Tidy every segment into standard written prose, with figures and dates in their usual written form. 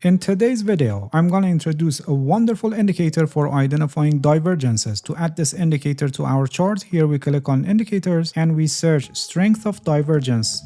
In today's video, I'm going to introduce a wonderful indicator for identifying divergences. To add this indicator to our chart, here we click on indicators and we search strength of divergence.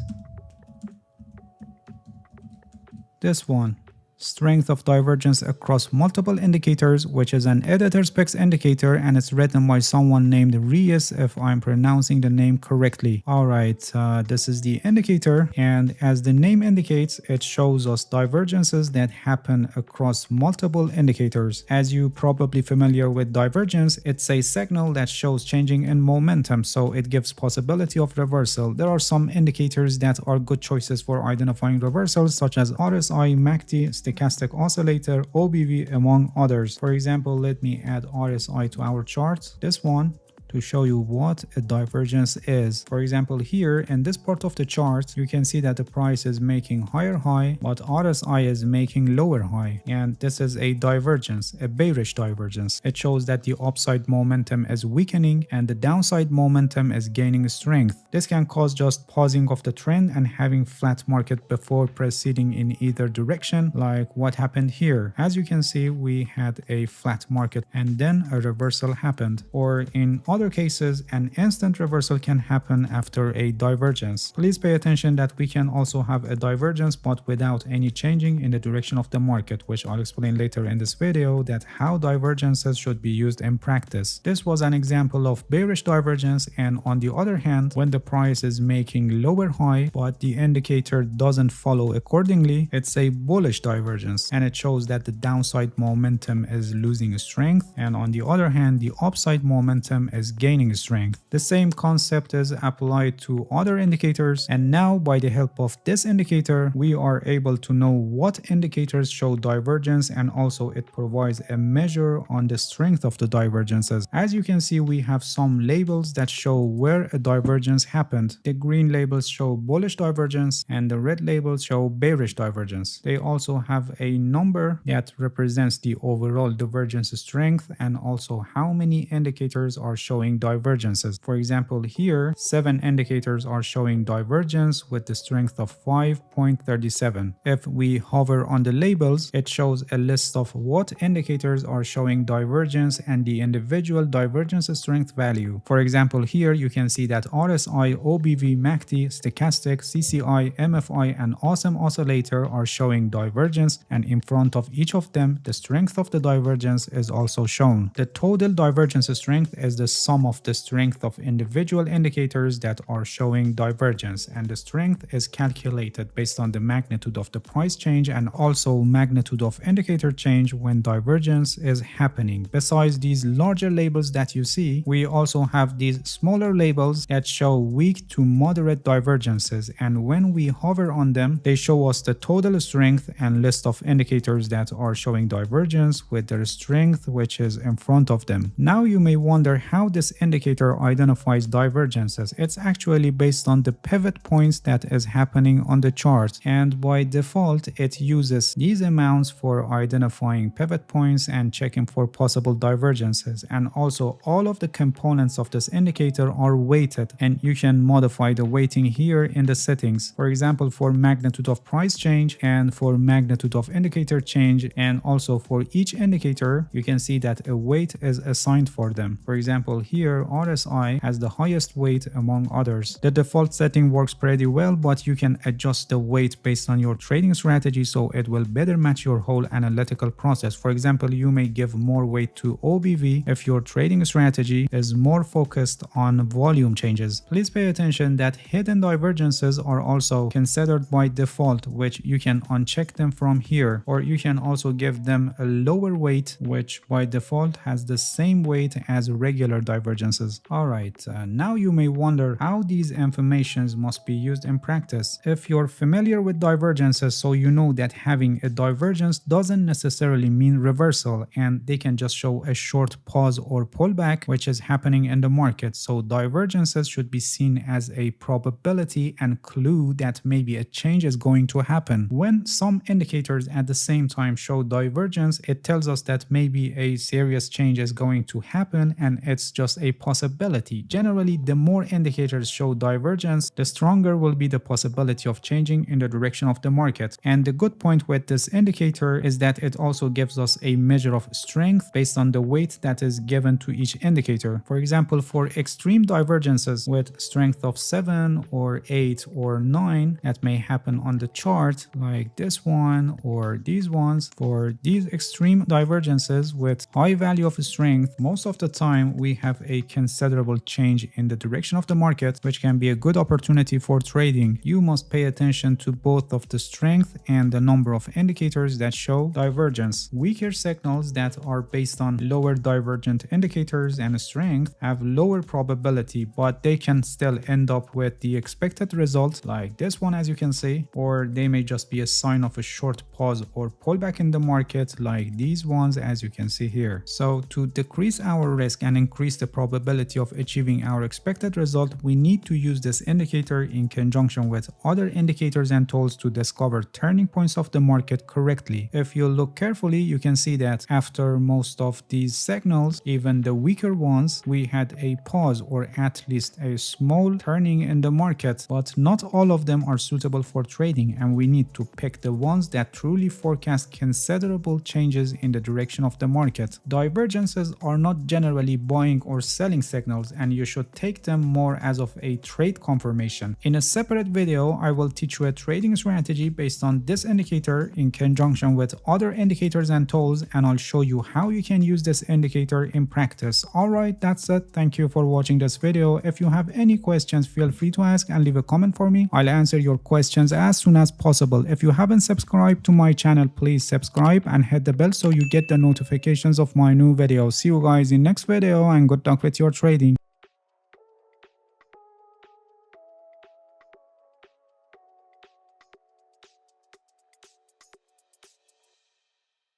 This one. Strength of divergence across multiple indicators, which is an editor specs indicator, and it's written by someone named Reyes, if I'm pronouncing the name correctly. Alright, this is the indicator, and as the name indicates, it shows us divergences that happen across multiple indicators. As you probably familiar with divergence, it's a signal that shows changing in momentum, so it gives possibility of reversal. There are some indicators that are good choices for identifying reversals, such as RSI, MACD, stochastic oscillator, OBV, among others. For example, let me add RSI to our chart. This one, to show you what a divergence is. For example, here in this part of the chart, you can see that the price is making higher high, but RSI is making lower high. And this is a divergence, a bearish divergence. It shows that the upside momentum is weakening and the downside momentum is gaining strength. This can cause just pausing of the trend and having flat market before proceeding in either direction, like what happened here. As you can see, we had a flat market and then a reversal happened. Or in other cases, an instant reversal can happen after a divergence. Please pay attention that we can also have a divergence but without any changing in the direction of the market, which I'll explain later in this video that how divergences should be used in practice. This was an example of bearish divergence, and on the other hand, when the price is making lower high but the indicator doesn't follow accordingly, it's a bullish divergence and it shows that the downside momentum is losing strength, and on the other hand, the upside momentum is gaining strength. The same concept is applied to other indicators, and now by the help of this indicator we are able to know what indicators show divergence, and also it provides a measure on the strength of the divergences. As you can see, we have some labels that show where a divergence happened. The green labels show bullish divergence and the red labels show bearish divergence. They also have a number that represents the overall divergence strength and also how many indicators are showing divergences. For example, here 7 indicators are showing divergence with the strength of 5.37. If we hover on the labels, it shows a list of what indicators are showing divergence and the individual divergence strength value. For example, here you can see that RSI, OBV, MACD, stochastic, CCI, MFI, and awesome oscillator are showing divergence, and in front of each of them the strength of the divergence is also shown. The total divergence strength is the sum of the strength of individual indicators that are showing divergence, and the strength is calculated based on the magnitude of the price change and also magnitude of indicator change when divergence is happening. Besides these larger labels that you see, we also have these smaller labels that show weak to moderate divergences, and when we hover on them, they show us the total strength and list of indicators that are showing divergence with their strength which is in front of them. Now you may wonder how this indicator identifies divergences. It's actually based on the pivot points that is happening on the chart, and by default it uses these amounts for identifying pivot points and checking for possible divergences, and also all of the components of this indicator are weighted, and you can modify the weighting here in the settings. For example, for magnitude of price change and for magnitude of indicator change, and also for each indicator you can see that a weight is assigned for them. For example, here RSI has the highest weight among others. The default setting works pretty well, but you can adjust the weight based on your trading strategy so it will better match your whole analytical process. For example, you may give more weight to OBV if your trading strategy is more focused on volume changes. Please pay attention that hidden divergences are also considered by default, which you can uncheck them from here, or you can also give them a lower weight which by default has the same weight as regular divergences. Alright, now you may wonder how these informations must be used in practice. If you're familiar with divergences, so you know that having a divergence doesn't necessarily mean reversal, and they can just show a short pause or pullback which is happening in the market. So divergences should be seen as a probability and clue that maybe a change is going to happen. When some indicators at the same time show divergence, it tells us that maybe a serious change is going to happen, and it's just just a possibility. Generally, the more indicators show divergence, the stronger will be the possibility of changing in the direction of the market. And the good point with this indicator is that it also gives us a measure of strength based on the weight that is given to each indicator. For example, for extreme divergences with strength of 7 or 8 or 9 that may happen on the chart, like this one or these ones, for these extreme divergences with high value of strength, most of the time we have a considerable change in the direction of the market, which can be a good opportunity for trading. You must pay attention to both of the strength and the number of indicators that show divergence. Weaker signals that are based on lower divergent indicators and strength have lower probability, but they can still end up with the expected result, like this one as you can see, or they may just be a sign of a short pause or pullback in the market, like these ones as you can see here. So to decrease our risk and increase the probability of achieving our expected result, we need to use this indicator in conjunction with other indicators and tools to discover turning points of the market correctly. If you look carefully, you can see that after most of these signals, even the weaker ones, we had a pause or at least a small turning in the market, but not all of them are suitable for trading, and we need to pick the ones that truly forecast considerable changes in the direction of the market. Divergences are not generally buying or selling signals, and you should take them more as of a trade confirmation. In a separate video, I will teach you a trading strategy based on this indicator in conjunction with other indicators and tools, and I'll show you how you can use this indicator in practice. Alright, that's it. Thank you for watching this video. If you have any questions, feel free to ask and leave a comment for me. I'll answer your questions as soon as possible. If you haven't subscribed to my channel, please subscribe and hit the bell so you get the notifications of my new videos. See you guys in next video and good luck with your trading.